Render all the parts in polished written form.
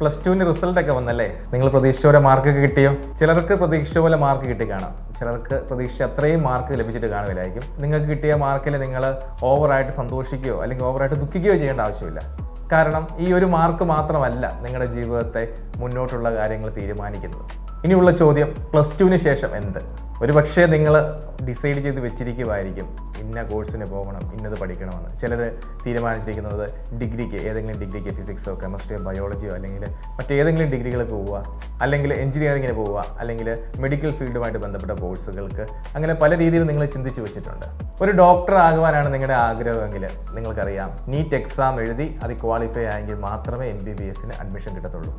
+2 റിസൾട്ടൊക്കെ വന്നല്ലേ? നിങ്ങൾ പ്രതീക്ഷിച്ച പോലെ മാർക്കൊക്കെ കിട്ടിയോ? ചിലർക്ക് പ്രതീക്ഷിച്ച പോലെ മാർക്ക് കിട്ടി കാണാം, ചിലർക്ക് പ്രതീക്ഷിച്ച അത്രയും മാർക്ക് ലഭിച്ചിട്ട് കാണുകയായിരിക്കും. നിങ്ങൾക്ക് കിട്ടിയ മാർക്കിൽ നിങ്ങൾ ഓവറായിട്ട് സന്തോഷിക്കുകയോ അല്ലെങ്കിൽ ഓവറായിട്ട് ദുഃഖിക്കുകയോ ചെയ്യേണ്ട ആവശ്യമില്ല. കാരണം ഈ ഒരു മാർക്ക് മാത്രമല്ല നിങ്ങളുടെ ജീവിതത്തെ മുന്നോട്ടുള്ള കാര്യങ്ങൾ തീരുമാനിക്കുന്നത്. ഇനിയുള്ള ചോദ്യം, +2 ശേഷം എന്ത്? ഒരു പക്ഷേ നിങ്ങൾ ഡിസൈഡ് ചെയ്ത് വെച്ചിരിക്കുമായിരിക്കും ഇന്ന കോഴ്സിന് പോകണം, ഇന്നത് പഠിക്കണമെന്ന്. ചിലർ തീരുമാനിച്ചിരിക്കുന്നത് ഡിഗ്രിക്ക്, ഏതെങ്കിലും ഡിഗ്രിക്ക് ഫിസിക്സോ കെമിസ്ട്രിയോ ബയോളജിയോ അല്ലെങ്കിൽ മറ്റേതെങ്കിലും ഡിഗ്രികൾക്ക് പോവുക, അല്ലെങ്കിൽ എഞ്ചിനീയറിങ്ങിന് പോവുക, അല്ലെങ്കിൽ മെഡിക്കൽ ഫീൽഡുമായിട്ട് ബന്ധപ്പെട്ട കോഴ്സുകൾക്ക്. അങ്ങനെ പല രീതിയിൽ നിങ്ങൾ ചിന്തിച്ചു വെച്ചിട്ടുണ്ട്. ഒരു ഡോക്ടർ ആകുവാനാണ് നിങ്ങളുടെ ആഗ്രഹമെങ്കിൽ നിങ്ങൾക്കറിയാം, നീറ്റ് എക്സാം എഴുതി അത് ക്വാളിഫൈ ആയെങ്കിൽ മാത്രമേ MBBSന് അഡ്മിഷൻ കിട്ടത്തുള്ളൂ.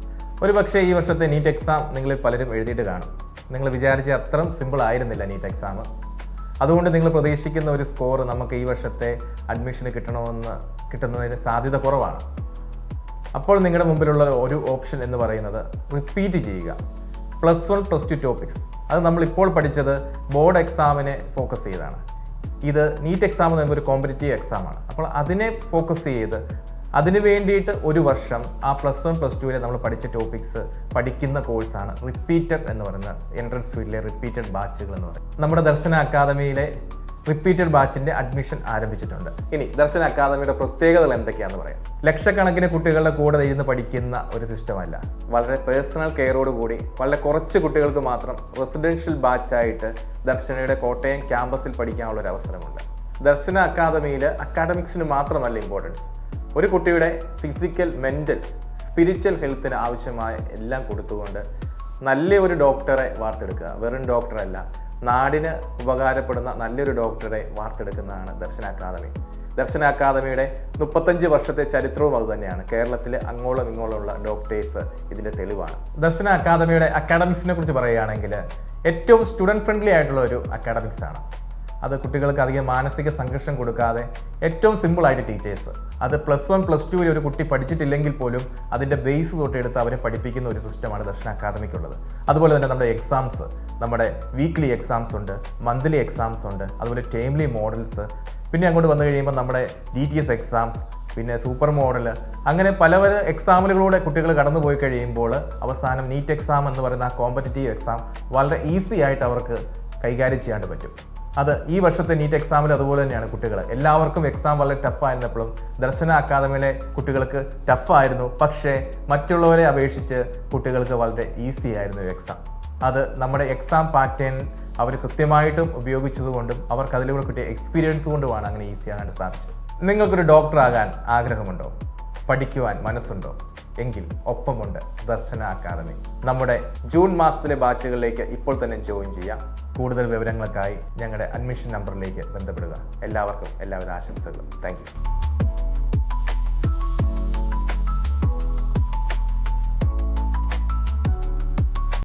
ഒരു പക്ഷേ ഈ വർഷത്തെ നീറ്റ് എക്സാം നിങ്ങളിൽ പലരും എഴുതിയിട്ട് കാണും. നിങ്ങൾ വിചാരിച്ച അത്ര സിമ്പിൾ ആയിരുന്നില്ല നീറ്റ് എക്സാം. അതുകൊണ്ട് നിങ്ങൾ പ്രതീക്ഷിക്കുന്ന ഒരു സ്കോർ നമുക്ക് ഈ വർഷത്തെ അഡ്മിഷന് കിട്ടുന്നതിന് സാധ്യത കുറവാണ്. അപ്പോൾ നിങ്ങളുടെ മുമ്പിലുള്ള ഒരു ഓപ്ഷൻ എന്ന് പറയുന്നത് റിപ്പീറ്റ് ചെയ്യുക. +1 +2 ടോപ്പിക്സ്. അത് നമ്മളിപ്പോൾ പഠിച്ചത് ബോർഡ് എക്സാമിനെ ഫോക്കസ് ചെയ്താണ്. ഇത് നീറ്റ് എക്സാം എന്ന് പറയുമ്പോൾ ഒരു കോമ്പറ്റീറ്റീവ് എക്സാമാണ്. അപ്പോൾ അതിനെ ഫോക്കസ് ചെയ്ത് അതിന് വേണ്ടിയിട്ട് ഒരു വർഷം ആ +1 +2 നമ്മൾ പഠിച്ച ടോപ്പിക്സ് പഠിക്കുന്ന കോഴ്സാണ് റിപ്പീറ്റഡ് എന്ന് പറയുന്ന എൻട്രൻസ് ഫീൽഡിലെ റിപ്പീറ്റഡ് ബാച്ചുകൾ എന്ന് പറയുന്നത്. നമ്മുടെ ദർശന അക്കാദമിയിലെ റിപ്പീറ്റഡ് ബാച്ചിൻ്റെ അഡ്മിഷൻ ആരംഭിച്ചിട്ടുണ്ട്. ഇനി ദർശന അക്കാദമിയുടെ പ്രത്യേകതകൾ എന്തൊക്കെയാണെന്ന് പറയാം. ലക്ഷക്കണക്കിന് കുട്ടികളുടെ കൂടെ ഇരുന്ന് പഠിക്കുന്ന ഒരു സിസ്റ്റമല്ല, വളരെ പേഴ്സണൽ കെയറോടുകൂടി വളരെ കുറച്ച് കുട്ടികൾക്ക് മാത്രം റെസിഡൻഷ്യൽ ബാച്ചായിട്ട് ദർശനയുടെ കോട്ടയം ക്യാമ്പസിൽ പഠിക്കാനുള്ള ഒരു അവസരമുണ്ട്. ദർശന അക്കാദമിയിൽ അക്കാഡമിക്സിന് മാത്രമല്ല ഇമ്പോർട്ടൻസ്, ഒരു കുട്ടിയുടെ ഫിസിക്കൽ, മെൻ്റൽ, സ്പിരിച്വൽ ഹെൽത്തിന് ആവശ്യമായ എല്ലാം കൊടുത്തുകൊണ്ട് നല്ല ഒരു ഡോക്ടറെ വാർത്തെടുക്കുക. വെറും ഡോക്ടറല്ല, നാടിന് ഉപകാരപ്പെടുന്ന നല്ലൊരു ഡോക്ടറെ വാർത്തെടുക്കുന്നതാണ് ദർശന അക്കാദമി. ദർശന അക്കാദമിയുടെ 35 വർഷത്തെ ചരിത്രവും അതുതന്നെയാണ്. കേരളത്തിലെ അങ്ങോളം ഇങ്ങോളമുള്ള ഡോക്ടേഴ്സ് ഇതിൻ്റെ തെളിവാണ്. ദർശന അക്കാദമിയുടെ അക്കാഡമിക്സിനെ കുറിച്ച് പറയുകയാണെങ്കിൽ ഏറ്റവും സ്റ്റുഡൻറ്റ് ഫ്രണ്ട്ലി ആയിട്ടുള്ള ഒരു അക്കാഡമിക്സ് ആണ്. അത് കുട്ടികൾക്ക് അധികം മാനസിക സംഘർഷം കൊടുക്കാതെ ഏറ്റവും സിമ്പിളായിട്ട് ടീച്ചേഴ്സ്, അത് +1 +2 ഒരു കുട്ടി പഠിച്ചിട്ടില്ലെങ്കിൽ പോലും അതിൻ്റെ ബേസ് തൊട്ടെടുത്ത് അവരെ പഠിപ്പിക്കുന്ന ഒരു സിസ്റ്റമാണ് ദർശന അക്കാദമിക്കുള്ളത്. അതുപോലെ തന്നെ നമ്മുടെ എക്സാംസ്, നമ്മുടെ വീക്ക്ലി എക്സാംസ് ഉണ്ട്, മന്ത്ലി എക്സാംസ് ഉണ്ട്, അതുപോലെ ടൈംലി മോഡൽസ്, പിന്നെ അങ്ങോട്ട് വന്നു കഴിയുമ്പോൾ നമ്മുടെ DTS എക്സാംസ്, പിന്നെ സൂപ്പർ മോഡൽ, അങ്ങനെ പല പല എക്സാമുകളിലൂടെ കുട്ടികൾ കടന്നു പോയി കഴിയുമ്പോൾ അവസാനം നീറ്റ് എക്സാം എന്ന് പറയുന്ന ആ കോമ്പറ്റീറ്റീവ് എക്സാം വളരെ ഈസി ആയിട്ട് അവർക്ക് കൈകാര്യം ചെയ്യാൻ പറ്റും. അത് ഈ വർഷത്തെ നീറ്റ് എക്സാമിൽ അതുപോലെ തന്നെയാണ്. കുട്ടികൾ എല്ലാവർക്കും എക്സാം വളരെ ടഫായിരുന്നപ്പോഴും ദർശന അക്കാദമിയിലെ കുട്ടികൾക്ക് ടഫായിരുന്നു, പക്ഷേ മറ്റുള്ളവരെ അപേക്ഷിച്ച് കുട്ടികൾക്ക് വളരെ ഈസി ആയിരുന്നു എക്സാം. അത് നമ്മുടെ എക്സാം പാറ്റേൺ അവർ കൃത്യമായിട്ടും ഉപയോഗിച്ചതുകൊണ്ടും അവർക്ക് അതിലൂടെ കിട്ടിയ എക്സ്പീരിയൻസ് കൊണ്ടുമാണ് അങ്ങനെ ഈസി ആകാൻ സാധിച്ചത്. നിങ്ങൾക്കൊരു ഡോക്ടറാകാൻ ആഗ്രഹമുണ്ടോ? പഠിക്കുവാൻ മനസ്സുണ്ടോ? എങ്കിൽ ഒപ്പമുണ്ട് ദർശന അക്കാദമി. നമ്മുടെ ജൂൺ മാസത്തിലെ ബാച്ചുകളിലേക്ക് ഇപ്പോൾ തന്നെ ജോയിൻ ചെയ്യാം. കൂടുതൽ വിവരങ്ങൾക്കായി ഞങ്ങളുടെ അഡ്മിഷൻ നമ്പറിലേക്ക് ബന്ധപ്പെടുക. എല്ലാവർക്കും എല്ലാവിധ ആശംസകളും. Thank you.